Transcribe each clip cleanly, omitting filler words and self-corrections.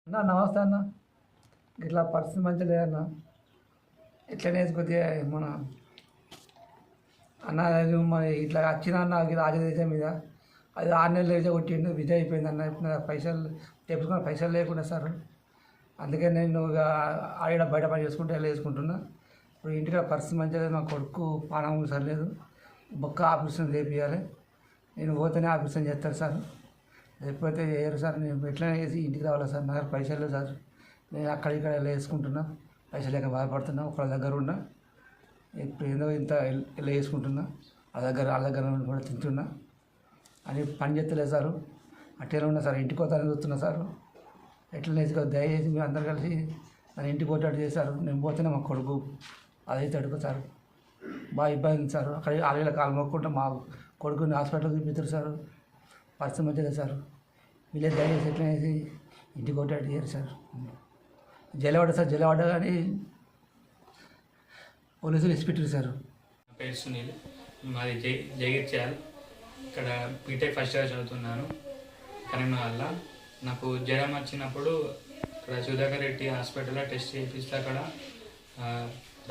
అన్న నమస్తే అన్న. ఇట్లా పరిస్థితి మంచిగా లేదన్న. ఇట్లనే కొద్దిగా మన అన్న అది మరి ఇట్లా వచ్చిన అన్న రాజదేశం మీద అది 6 నెలలు వేసే కొట్టిండు, విజయ్ అయిపోయింది అన్న. ఇప్పుడు నాకు పైసలు తెప్పుకున్న పైసలు లేకుండా సార్, అందుకే నేను ఇక ఆడ బయట పని చేసుకుంటూ వెళ్ళి వేసుకుంటున్నా. ఇప్పుడు ఇంటికి పరిస్థితి మంచిగా లేదు, మా కొడుకు పానం సరిలేదు, బొక్క ఆపరేషన్ చేయించాలి. నేను పోతేనే ఆపరేషన్ చేస్తారు సార్, లేకపోతే చేయరు సార్. నేను ఎట్లా వేసి ఇంటికి రావాలి సార్, నా దగ్గర పైసలు లేవు సార్. నేను అక్కడ ఇక్కడ వేసుకుంటున్నా, పైసలు లేక బాధపడుతున్నా. ఒకళ్ళ దగ్గర ఉన్నా, ఇప్పుడు ఏదో ఇంత ఇలా వేసుకుంటున్నా, వాళ్ళ దగ్గర కూడా తింటున్నా అని పని చేస్తలేదు సారు. అట్టేలా ఉన్నా సార్, ఇంటికి పోతానని చూస్తున్నా సార్. ఎట్లా నేర్చుకో దయచేసి మీరు అందరు కలిసి నన్ను ఇంటికి పోయేటట్టు చేశారు. నేను పోతేనే మా కొడుకు అదైతే అడుగు సార్, బాగా ఇబ్బంది ఉంది సార్. అక్కడ ఆలయాల కాలు మొక్కుంటే మా కొడుకుని హాస్పిటల్కి చూపిస్తారు సార్, పరిస్థితి మంచిగా సార్. వీళ్ళే దయచేసి ఎట్లా వేసి ఇంటికి పోయేటట్టు చేయరు సార్. జలవాడ సార్, జలవాడ కానీ పోలీసులు ఇన్స్పెక్టర్ సార్. నా పేరు సునీల్, మాది జగిత్యాల్. ఇక్కడ బీటెక్ ఫస్ట్ ఇయర్ చదువుతున్నాను కరీంనగర్లో. నాకు జ్వరం వచ్చినప్పుడు ఇక్కడ సుధాకర్ రెడ్డి హాస్పిటల్లో టెస్ట్ చేపిస్తే అక్కడ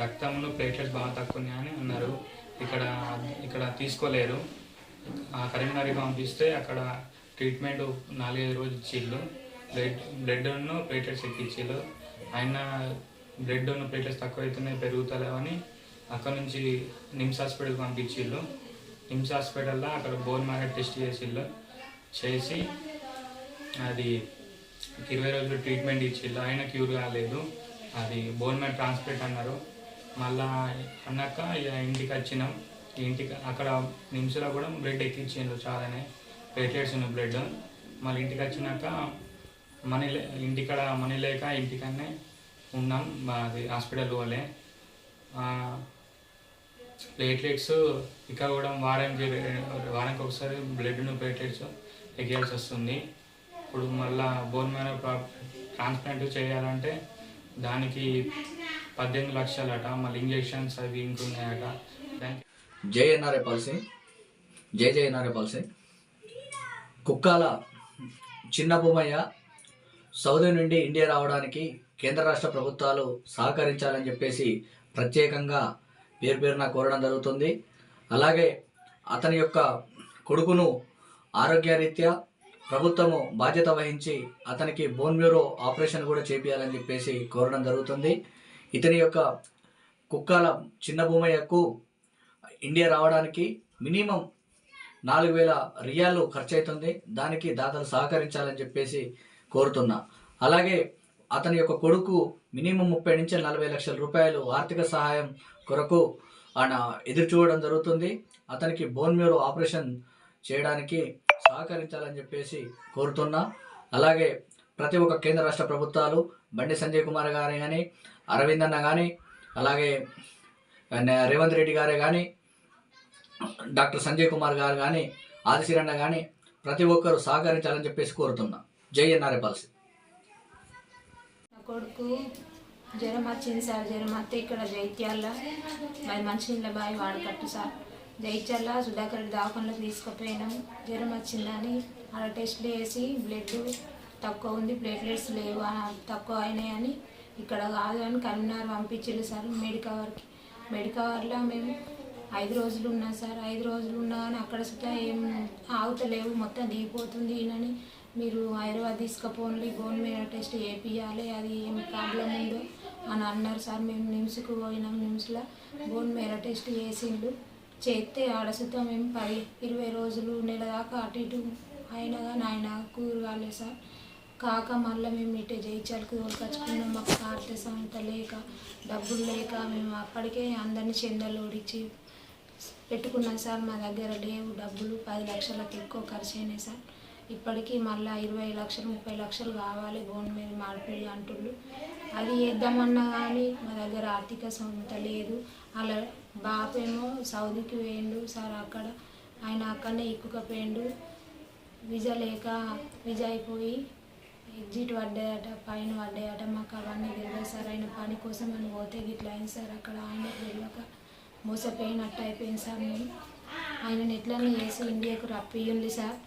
రక్తంలో ప్లేట్లెట్స్ బాగా తక్కువ ఉన్నాయని అన్నారు. ఇక్కడ తీసుకోలేరు. కరీంనగర్కి పంపిస్తే అక్కడ ట్రీట్మెంట్ 4-5 రోజులు ఇచ్చిళ్ళు. బ్లడ్ను ప్లేట్లెట్స్ ఎక్కిచ్చిళ్ళు. ఆయన బ్లడ్ను ప్లేట్లెట్స్ తక్కువ అవుతున్నాయి, పెరుగుతలేవని అక్కడ నుంచి నిమ్స్ హాస్పిటల్కి పంపించిళ్ళు. నిమ్స్ హాస్పిటల్లో అక్కడ బోన్ మ్యారో టెస్ట్ చేసి అది 20 రోజులు ట్రీట్మెంట్ ఇచ్చిళ్ళు. ఆయన క్యూర్ కాలేదు, అది బోన్ మ్యారో ట్రాన్స్ప్లాంట్ అన్నారు. మళ్ళా అన్నాక ఇంటికి వచ్చినాం. అక్కడ నిమ్స్లో కూడా బ్లడ్ ఎక్కించిండ్రు, చాలానే ప్లేట్లెట్స్ ఉన్న బ్లడ్. మళ్ళీ ఇంటికి వచ్చినాక ఇంటికాడ మనీ లేక ఇంటికనే ఉన్నాం. అది హాస్పిటల్ పోలే. ప్లేట్లెట్స్ ఇక్కడ కూడా వారానికి ఒకసారి బ్లడ్ను ప్లేట్లెట్స్ ఎక్కియాల్సి వస్తుంది. ఇప్పుడు మళ్ళీ బోన్ మ్యారో ట్రాన్స్ప్లాంట్ చేయాలంటే దానికి 18 లక్షలట. మళ్ళీ ఇంజెక్షన్స్ అవి ఇంకున్నాయట. జై ఎన్ఆర్ఐ పాలసీ, జై ఎన్ఆర్ఐ పాలసీ. కుక్కాల చిన్న భూమయ్య సౌదీ నుండి ఇండియా రావడానికి కేంద్ర రాష్ట్ర ప్రభుత్వాలు సహకరించాలని చెప్పేసి ప్రత్యేకంగా పేరున కోరడం జరుగుతుంది. అలాగే అతని యొక్క కొడుకును ఆరోగ్యరీత్యా ప్రభుత్వము బాధ్యత వహించి అతనికి బోన్ మ్యారో ఆపరేషన్ కూడా చేపించాలని చెప్పేసి కోరడం జరుగుతుంది. ఇతని యొక్క కుక్కాల చిన్న భూమయ్యకు ఇండియా రావడానికి మినిమం 4,000 రియాలు ఖర్చు అవుతుంది. దానికి దాతలు సహకరించాలని చెప్పేసి కోరుతున్నా. అలాగే అతని యొక్క కొడుకు మినిమం 30 నుంచి 40 లక్షల రూపాయలు ఆర్థిక సహాయం కొరకు ఆయన ఎదురు చూడడం జరుగుతుంది. అతనికి బోన్ మ్యారో ఆపరేషన్ చేయడానికి సహకరించాలని చెప్పేసి కోరుతున్నా. అలాగే ప్రతి ఒక్క కేంద్ర రాష్ట్ర ప్రభుత్వాలు బండి సంజయ్ కుమార్ గారే కానీ, అరవింద్ అన్న కానీ, అలాగే రేవంత్ రెడ్డి గారే కానీ, డాక్టర్ సంజయ్ కుమార్ గారు కానీ, ఆదిశీరన్న కానీ ప్రతి ఒక్కరు సహకరించాలని చెప్పేసి కోరుతున్నా. జై ఎన్ఆర్ఐ పాలసీ. నా కొడుకు జ్వరం వచ్చింది సార్. జ్వరం వస్తే ఇక్కడ జైత్యాల మరి మంచినీళ్ళ బావి వాడకట్టు సార్. జైత్యాల సుధాకర్ రెడ్డి దవాఖానలోకి తీసుకుపోయినాం. జ్వరం వచ్చిందని అలా టెస్ట్లు వేసి బ్లడ్ తక్కువ ఉంది, ప్లేట్లెట్స్ లేవు, తక్కువ అయినాయని ఇక్కడ కాదు అని కరీంనగర్ పంపించారు సార్. మెడికవర్లో మేము 5 రోజులు ఉన్నాం సార్. 5 రోజులు ఉన్నా కానీ అక్కడ సుతా ఏం ఆగుతలేవు, మొత్తం దిగిపోతుంది అని మీరు హైదరాబాద్ తీసుకుపోండి, బోన్ మ్యారో టెస్ట్ చేయించాలి, అది ఏం ప్రాబ్లం ఉందో అని అన్నారు సార్. మేము నిమ్స్కి పోయినాం. నిమ్స్లో బోన్ మ్యారో టెస్ట్ చేస్తే ఆడసుతా మేము 20 రోజులు నెల దాకా అటు ఇటు అయినా కానీ ఆయన కూరు కాలేదు సార్. కాక మళ్ళీ మేము ఇటే జైత్యాలకు తోలుకొచ్చుకున్నాం. మాకు ఆర్థిక సంస్థ లేక, డబ్బులు లేక మేము అప్పటికే అందరినీ చందాలు ఓడించి పెట్టుకున్నాం సార్. మా దగ్గర లేవు డబ్బులు, 10 లక్షలకు ఎక్కువ ఖర్చు అయినాయి సార్. ఇప్పటికీ మళ్ళీ 20 లక్షలు 30 లక్షలు కావాలి బోన్ మ్యారో మార్పిడి అంటుళ్ళు. అది వేద్దామన్నా కానీ మా దగ్గర ఆర్థిక స్తోమత లేదు. అలా బాపేమో సౌదీకి పోయిండు సార్. అక్కడ ఆయన అక్కడనే ఇక్కుకపోయిండు. విజా అయిపోయి ఎగ్జిట్ పడ్డాయట, పైన పడ్డాయట. మాకు అవన్నీ తెలియదు సార్. ఆయన పని కోసం అని పోతే గిట్లా అయింది సార్. అక్కడ ఆయన తెలియక మోసపోయినట్టు అయిపోయింది సార్. మేము ఆయనను ఎట్లన్నా చేసి ఇండియాకు రప్పియండి సార్.